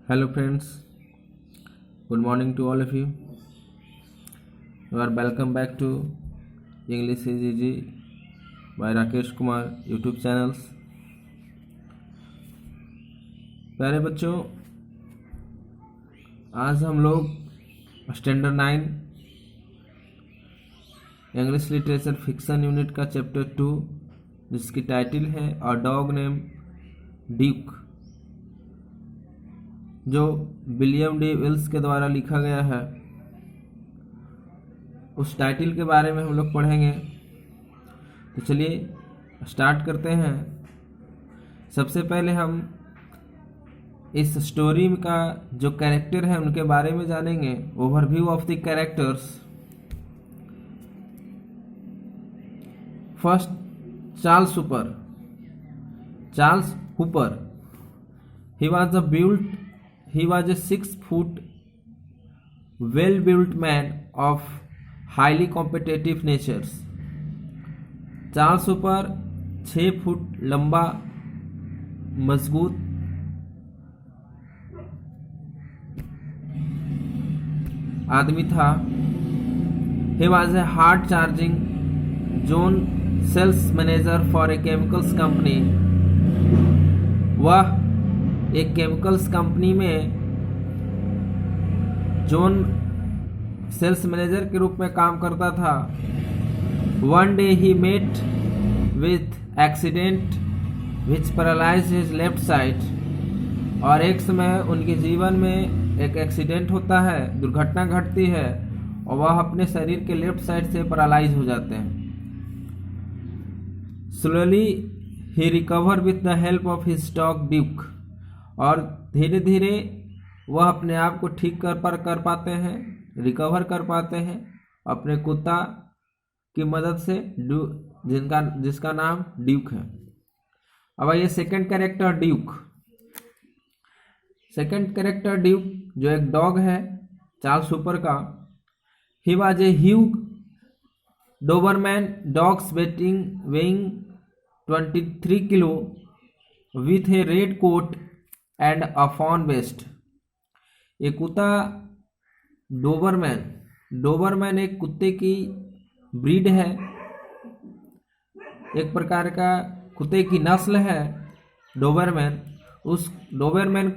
Hello friends, good morning to all of you. You are welcome back to English is Easy by Rakesh Kumar YouTube channels. प्यारे बच्चों, आज हम लोग standard 9 English literature fiction unit का chapter 2 जिसकी title है a dog name Duke, जो William D Wills के द्वारा लिखा गया है, उस टाइटल के बारे में हम लोग पढ़ेंगे। तो चलिए स्टार्ट करते हैं। सबसे पहले हम इस स्टोरी का जो कैरेक्टर है उनके बारे में जानेंगे। Overview of the characters. First, Charles Hooper. Charles Hooper, he was a 6 foot well-built man of highly competitive natures. Charles Hooper 6 foot लंबा मजबूत आदमी था। He was a hard charging zone sales manager for a chemicals company. वह एक chemicals company में zone sales manager के रूप में काम करता था। One day he met with accident which paralyse his left side. और एक समय उनके जीवन में एक एक्सीडेंट होता है, दुर्घटना घटती है और वह अपने शरीर के लेफ्ट साइड से पैरालाइज हो जाते हैं। Slowly he recover with the help of his dog Duke. और धीरे धीरे वह अपने आप को ठीक कर पाते हैं, रिकवर कर पाते हैं अपने कुत्ता की मदद से, जिसका नाम ड्यूक है। अब आइए second character Duke. Second character Duke जो एक डॉग है चार्ल्स हुपर का। He was a huge Doberman dogs weighing 23 kilo with a red coat and a fawn vest. एक कुत्ता डोबरमैन एक कुत्ते की ब्रीड है, एक प्रकार का कुत्ते की नस्ल है डोबरमैन। उस डोबरमैन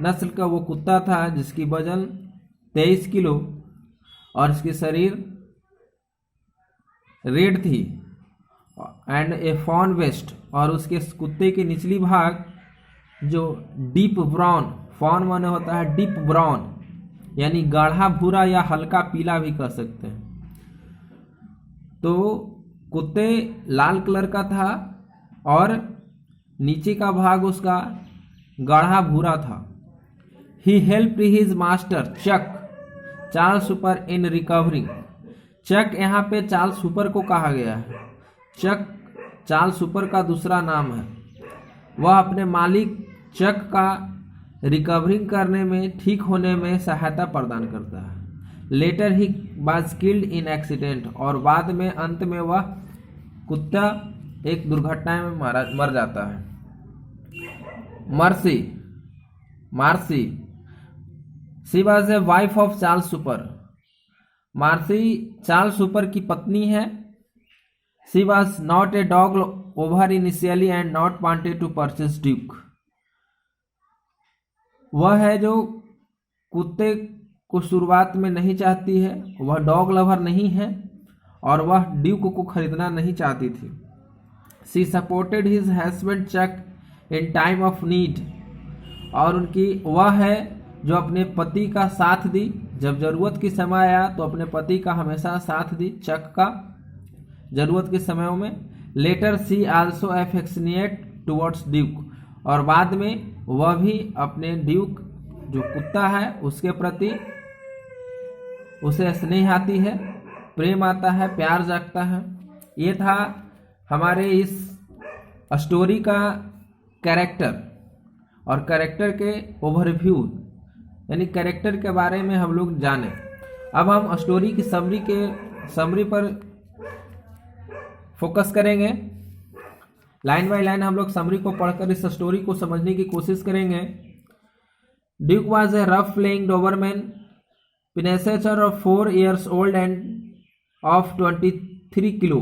नस्ल का वो कुत्ता था जिसकी वजन 23 किलो और इसकी शरीर रेड थी एंड ए फॉन वेस्ट। और उसके कुत्ते की निचली भाग जो डीप ब्राउन, फॉन माने होता है डीप ब्राउन, यानी गाढ़ा भूरा या हल्का पीला भी कह सकते हैं। तो कुत्ते लाल कलर का था और नीचे का भाग उसका गाढ़ा भूरा था। He helped his master Chuck Charles Hooper in recovering. Chuck यहाँ पे चार्ल्स हुपर को कहा गया है। चक चार्ल्स हुपर का दूसरा नाम है। वह अपने मालिक चक का रिकवरिंग करने में, ठीक होने में सहायता प्रदान करता है। Later he was killed in accident. और बाद में अंत में वह कुत्ता एक दुर्घटना में मर जाता है। Marcy she was a wife of Charles Hooper. Marcy Charles Hooper की पत्नी है। She was not a dog over initially and not wanted to purchase Duke. वह है जो कुत्ते को शुरुआत में नहीं चाहती है, वह डॉग लवर नहीं है और वह ड्यूक को खरीदना नहीं चाहती थी। She supported his husband Chuck in time of need. और वह है जो अपने पति का साथ दी, जब जरूरत की समय आया तो अपने पति का हमेशा साथ दी चक का जरूरत के समयों में। Later she also affectionate towards Duke. और बाद में वह भी अपने ड्यूक जो कुत्ता है उसके प्रति उसे स्नेह आती है, प्रेम आता है, प्यार जागता है। ये था हमारे इस स्टोरी का कैरेक्टर और कैरेक्टर के ओवरव्यू, यानी कैरेक्टर के बारे में हम लोग जाने। अब हम स्टोरी की समरी पर फोकस करेंगे। लाइन बाय लाइन हम लोग समरी को पढ़कर इस स्टोरी को समझने की कोशिश करेंगे। Duke was a rough-playing Doberman Pinscher of 4 years old and of 23 kilo.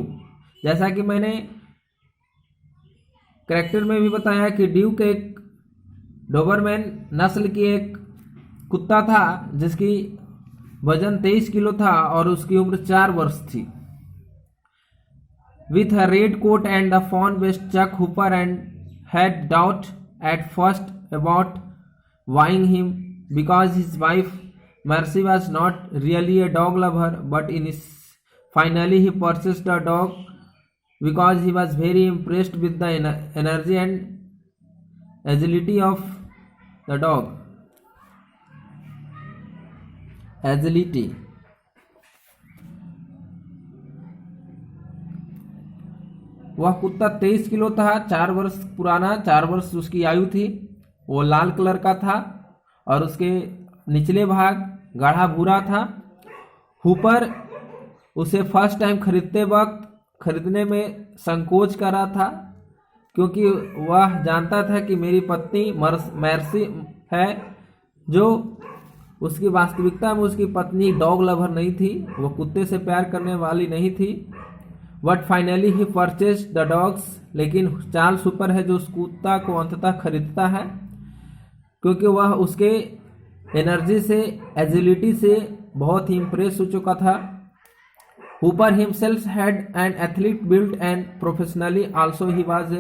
जैसा कि मैंने करैक्टर में भी बताया कि ड्यूक एक डोबरमैन नस्ल की एक कुत्ता था जिसकी वजन 23 किलो था और उसकी उम्र 4 वर्ष थी। With a red coat and a fawn-faced Chuck Hooper and had doubt at first about buying him because his wife Mercy was not really a dog lover, but finally he purchased the dog because he was very impressed with the energy and agility of the dog. Agility. वह कुत्ता 23 kilo था, 4 वर्ष पुराना, 4 वर्ष उसकी आयु थी। वो लाल कलर का था और उसके निचले भाग गाढ़ा भूरा था। हुपर उसे फर्स्ट टाइम खरीदते वक्त खरीदने में संकोच कर रहा था क्योंकि वह जानता था कि मेरी पत्नी मर्सी है, जो उसकी वास्तविकता में उसकी पत्नी डॉग लवर नहीं थी, वह कुत्ते से प्यार करने वाली नहीं थी। But finally he purchase the dogs, लेकिन चार्ल्स हुपर है जो उस कुत्ता को अंततः खरीदता है क्योंकि वह उसके एनर्जी से, एजिलिटी से बहुत ही इम्प्रेस हो चुका था। Hooper himself had an athlete build and professionally also he was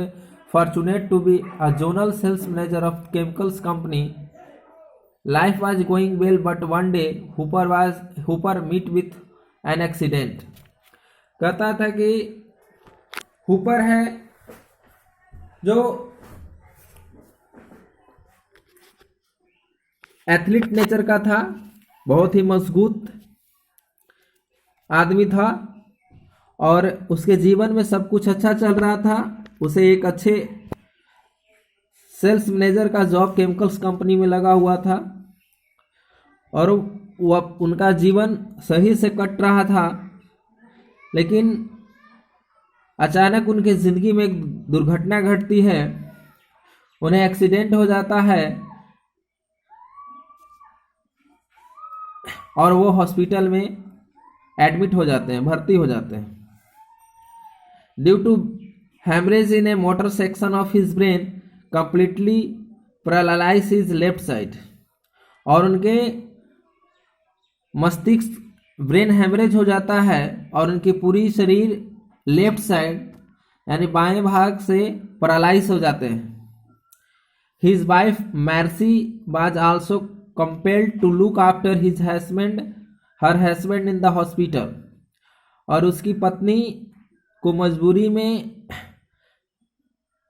fortunate to be a zonal sales manager of chemicals company. Life was going well, but one day Hooper met with an accident. कहता था कि Hooper है जो athlete nature का था, बहुत ही मजबूत आदमी था और उसके जीवन में सब कुछ अच्छा चल रहा था। उसे एक अच्छे सेल्स मैनेजर का जॉब केमिकल्स कंपनी में लगा हुआ था और वह उनका जीवन सही से कट रहा था, लेकिन अचानक उनकी ज़िंदगी में एक दुर्घटना घटती है। उन्हें एक्सीडेंट हो जाता है और वो हॉस्पिटल में एडमिट हो जाते हैं, भर्ती हो जाते हैं। Due to hemorrhage in a motor section of his brain completely paralyzed his left side, और उनके मस्तिष्क ब्रेन हेमरेज हो जाता है और उनकी पूरी शरीर लेफ्ट साइड यानी बाएं भाग से पैरालाइज हो जाते हैं। His wife Mercy was also compelled to look after his her husband in the hospital, और उसकी पत्नी को मजबूरी में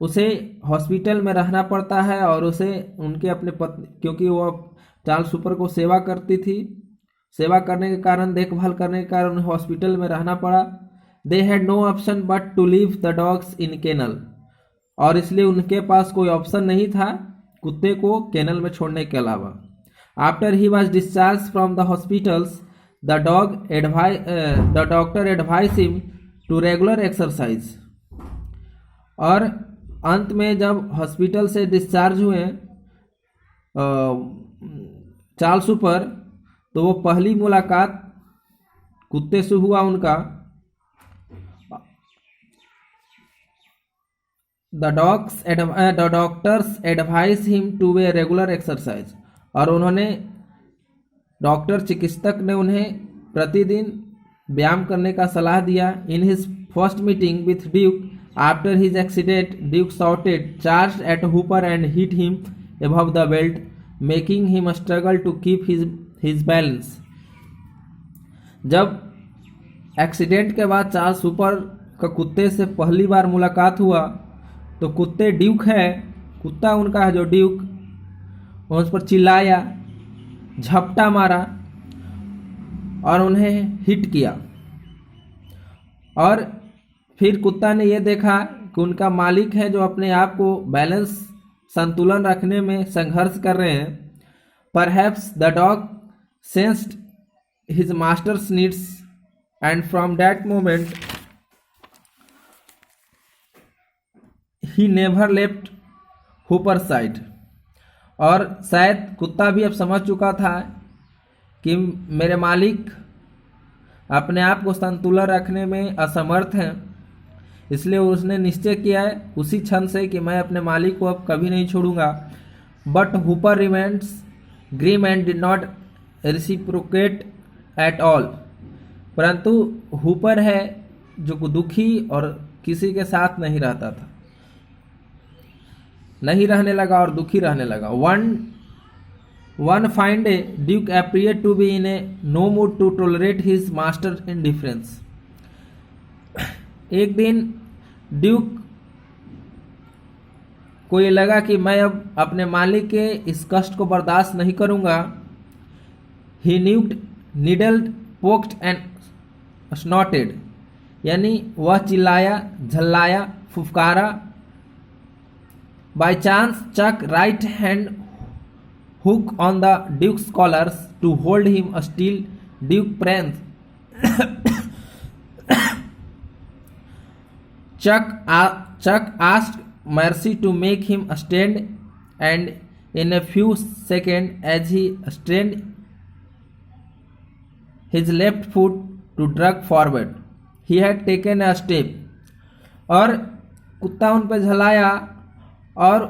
उसे हॉस्पिटल में रहना पड़ता है और उसे उनके अपने पत्नी, क्योंकि वो चार्ल्स हुपर को सेवा करती थी, सेवा करने के कारण, देखभाल करने के कारण उन्हें हॉस्पिटल में रहना पड़ा। They had no option but to leave the dogs in kennel, और इसलिए उनके पास कोई ऑप्शन नहीं था कुत्ते को केनल में छोड़ने के अलावा। After he was discharge from the hospitals the doctor advise him to regular exercise, और अंत में जब हॉस्पिटल से डिस्चार्ज हुए चार्ल्स हुपर, तो वो पहली मुलाकात कुत्ते से हुआ उनका। The doctors advise him to a regular exercise, और उन्होंने डॉक्टर चिकित्सक ने उन्हें प्रतिदिन व्यायाम करने का सलाह दिया। In his first meeting with Duke after his accident, Duke shouted, charged at Hooper and hit him above the belt, making him struggle to keep his balance. जब एक्सीडेंट के बाद चार्ल्स हुपर का कुत्ते से पहली बार मुलाकात हुआ तो कुत्ते ड्यूक है, कुत्ता उनका है जो ड्यूक, उस पर चिल्लाया, झपटा मारा और उन्हें हिट किया। और फिर कुत्ता ने यह देखा कि उनका मालिक है जो अपने आप को बैलेंस, संतुलन रखने में संघर्ष कर रहे हैं। Perhaps the dog sensed his masters needs and from that moment he never left Hooper side, और शायद कुत्ता भी अब समझ चुका था कि मेरे मालिक अपने आप को संतुलन रखने में असमर्थ हैं, इसलिए उसने निश्चय किया है उसी क्षण से कि मैं अपने मालिक को अब कभी नहीं छोड़ूंगा। But Hooper remains grim and did not reciprocate at all. परंतु हुपर है जो दुखी और किसी के साथ नहीं रहता था, नहीं रहने लगा और दुखी रहने लगा। One fine day Duke appeared to be in a no mood to tolerate his master's indifference। एक दिन ड्यूक को ये लगा कि मैं अब अपने मालिक के इस कष्ट को बर्दाश्त नहीं करूंगा। ही नीडल्ड पोक्ड एंड स्नॉटेड, यानी वह चिल्लाया, झल्लाया, फुफकारा। By chance Chuck right hand hook on the Duke's collars to hold him still. Duke pranced. Chuck asked Mercy to make him stand, and in a few seconds, as he strained his left foot to drag forward, he had taken a step। और कुत्ता उन पर झलाया और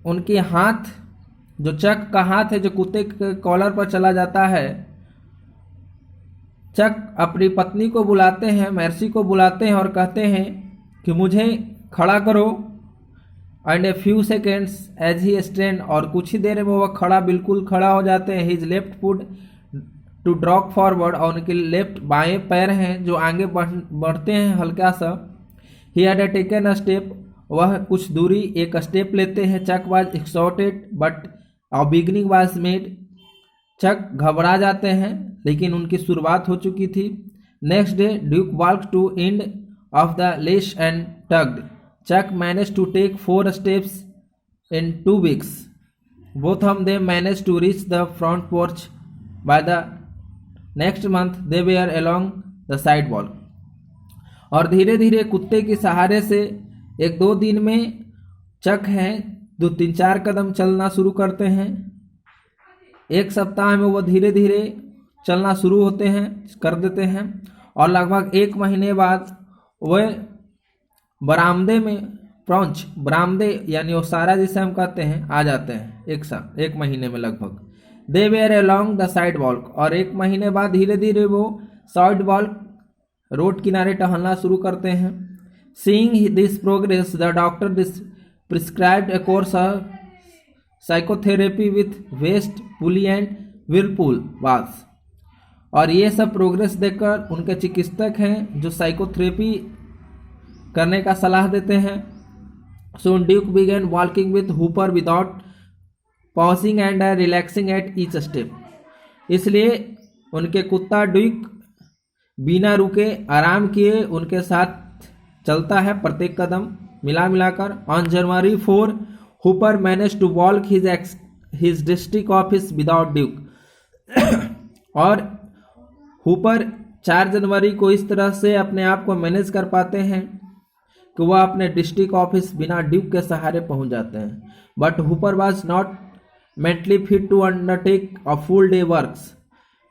उनके हाथ, जो चक का हाथ है जो कुत्ते के कॉलर पर चला जाता है, चक अपनी पत्नी को बुलाते हैं, मर्सी को बुलाते हैं और कहते हैं कि मुझे खड़ा करो। And a few seconds as he stand, और कुछ ही देर में वह खड़ा, बिल्कुल खड़ा हो जाते हैं। His left foot to drop forward, और उनके लेफ्ट बाएं पैर हैं जो आगे बढ़ते हैं हल्का सा। He had taken a step, वह कुछ दूरी एक स्टेप लेते हैं। Chuck was exhorted but a beginning was made, Chuck घबरा जाते हैं लेकिन उनकी शुरुआत हो चुकी थी। Next day Duke walk to end of the leash and tugged. Chuck manage to take 4 steps in 2 weeks. Both of them managed to reach the front porch. By the next month they were along the sidewalk। और धीरे धीरे कुत्ते के सहारे से 1-2 दिन में चक हैं जो 3-4 कदम चलना शुरू करते हैं। 1 सप्ताह में वो धीरे धीरे चलना शुरू होते हैं, कर देते हैं, और लगभग 1 महीने बाद वह बरामदे में पहुंच, बरामदे यानी ओसारा जिसे हम कहते हैं, आ जाते हैं 1 महीने में लगभग। They were along the sidewalk, और 1 महीने बाद धीरे धीरे वो साइड वॉक, रोड किनारे टहलना शुरू करते हैं। Seeing this progress the doctor prescribed a course of psychotherapy with West pulley and will pull bass. और ये सब प्रोग्रेस देखकर उनके चिकित्सक हैं जो साइकोथेरेपी करने का सलाह देते हैं। So Duke began walking with Hooper without pausing and relaxing at each step. इसलिए उनके कुत्ता ड्यूक बिना रुके आराम किए उनके साथ चलता है प्रत्येक कदम मिलाकर। On January 4 Hooper manage to walk his district office without Duke. और हुपर 4 जनवरी को इस तरह से अपने आप को मैनेज कर पाते हैं कि वह अपने डिस्ट्रिक्ट ऑफिस बिना ड्यूक के सहारे पहुंच जाते हैं। But Hooper was not mentally fit to undertake a full day works.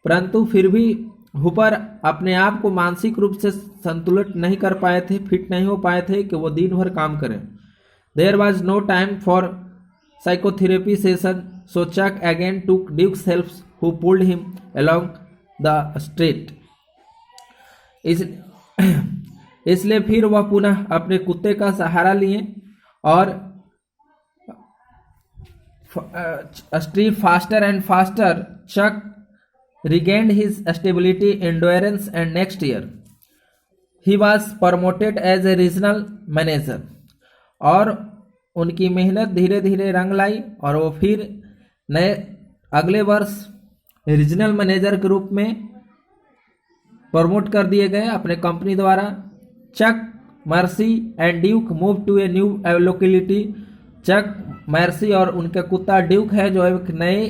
परंतु फिर भी हुपर अपने आप को मानसिक रूप से संतुलित नहीं कर पाए थे, फिट नहीं हो पाए थे कि वो दिन भर काम करें। There was no time for psychotherapy session, so Chuck again took Duke's help who pulled him along the street. इसलिए फिर वह पुनः अपने कुत्ते का सहारा लिए और street faster and faster Chuck regained his stability, endurance, and next year he was promoted as a regional manager। और उनकी मेहनत धीरे धीरे रंग लाई और वो फिर अगले वर्ष रीजनल मैनेजर के रूप में प्रमोट कर दिए गए अपने कंपनी द्वारा। Chuck, Mercy and Duke move to a new locality. Chuck, Mercy और उनका कुत्ता ड्यूक है जो एक नए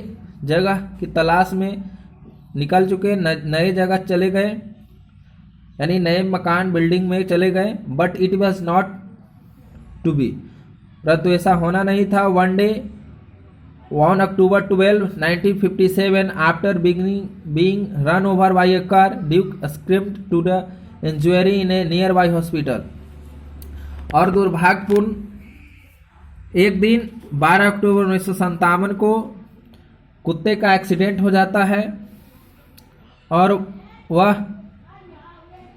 जगह की तलाश में निकल चुके, नए जगह चले गए, यानी नए मकान बिल्डिंग में चले गए। But it was not to be, परंतु ऐसा होना नहीं था। One day On October 12, 1957, after being run over by a car, Duke succumbed to the injury in a nearby hospital. और दुर्भाग्यपूर्ण एक दिन 12 अक्टूबर 1957 को कुत्ते का एक्सीडेंट हो जाता है और वह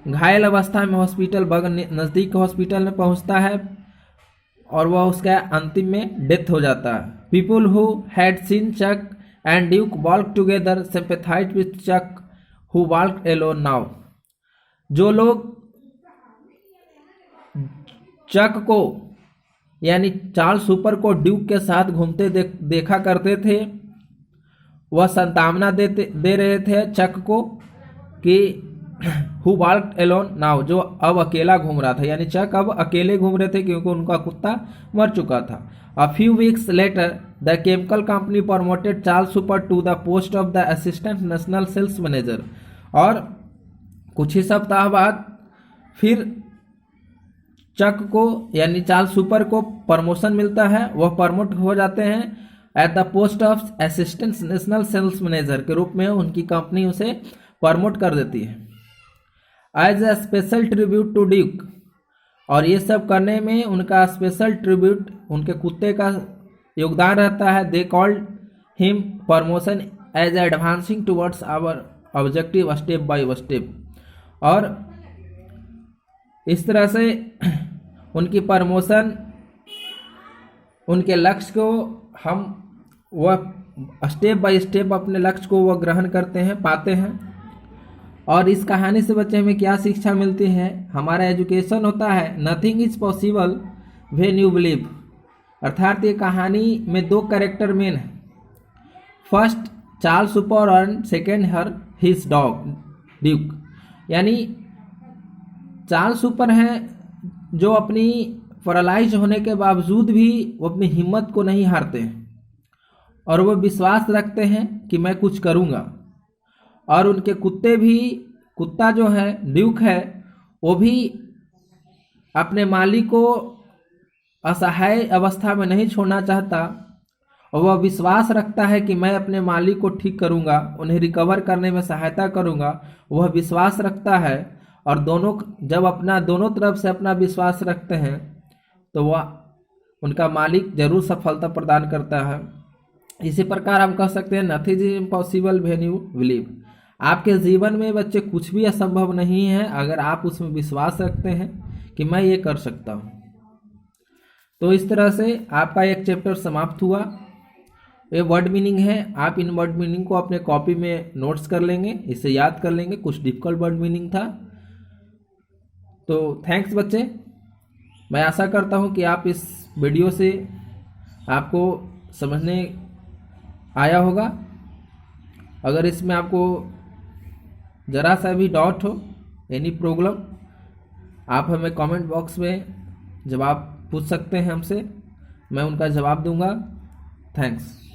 घायल अवस्था में हॉस्पिटल नज़दीक हॉस्पिटल में पहुंचता है और वह उसका अंतिम में डेथ हो जाता है। People who had seen Chuck and Duke walk together sympathised with Chuck who walked alone now. जो लोग चक को यानी चार्ल्स सुपर को ड्यूक के साथ घूमते देखा करते थे, वह सांत्वना दे रहे थे चक को कि हु वॉक्ड अलोन नाउ, जो अब अकेला घूम रहा था, यानी चक अब अकेले घूम रहे थे क्योंकि उनका कुत्ता मर चुका था। A few weeks later the chemical company promoted Charles Hooper to the post of the assistant national sales manager. और कुछ ही सप्ताह बाद फिर चक को यानी चार्ल्स सुपर को प्रमोशन मिलता है, वह प्रमोट हो जाते हैं at the post of assistant national sales manager के रूप में उनकी कंपनी उसे प्रमोट कर देती है as a special tribute to Duke. और ये सब करने में उनका स्पेशल ट्रिब्यूट उनके कुत्ते का योगदान रहता है। They called him promotion as advancing towards our objective step by step. और इस तरह से उनकी प्रमोशन उनके लक्ष्य को हम वह स्टेप बाय स्टेप अपने लक्ष्य को वह ग्रहण करते हैं, पाते हैं। और इस कहानी से बच्चे हमें क्या शिक्षा मिलती है? हमारा एजुकेशन होता है nothing is possible when you believe. अर्थात ये कहानी में दो कैरेक्टर मेन है, फर्स्ट चार्ल्स सुपर और second her his dog Duke. यानी चार्ल्स सुपर हैं जो अपनी पैरालाइज होने के बावजूद भी वो अपनी हिम्मत को नहीं हारते हैं और वो विश्वास रखते हैं कि मैं कुछ करूँगा। और उनके कुत्ता जो है ड्यूक है, वो भी अपने मालिक को असहाय अवस्था में नहीं छोड़ना चाहता और वह विश्वास रखता है कि मैं अपने मालिक को ठीक करूंगा, उन्हें रिकवर करने में सहायता करूंगा। वह विश्वास रखता है और दोनों तरफ से अपना विश्वास रखते हैं तो वह उनका मालिक जरूर सफलता प्रदान करता है। इसी प्रकार हम कह सकते हैं nothing is impossible when you believe. आपके जीवन में बच्चे कुछ भी असंभव नहीं है अगर आप उसमें विश्वास रखते हैं कि मैं ये कर सकता हूँ। तो इस तरह से आपका एक चैप्टर समाप्त हुआ। ये वर्ड मीनिंग है, आप इन वर्ड मीनिंग को अपने कॉपी में नोट्स कर लेंगे, इसे याद कर लेंगे। कुछ डिफिकल्ट वर्ड मीनिंग था। तो थैंक्स बच्चे, मैं आशा करता हूँ कि आप इस वीडियो से आपको समझने आया होगा। अगर इसमें आपको ज़रा सा भी डाउट हो, एनी प्रॉब्लम, आप हमें कमेंट बॉक्स में जवाब पूछ सकते हैं हमसे, मैं उनका जवाब दूंगा। थैंक्स।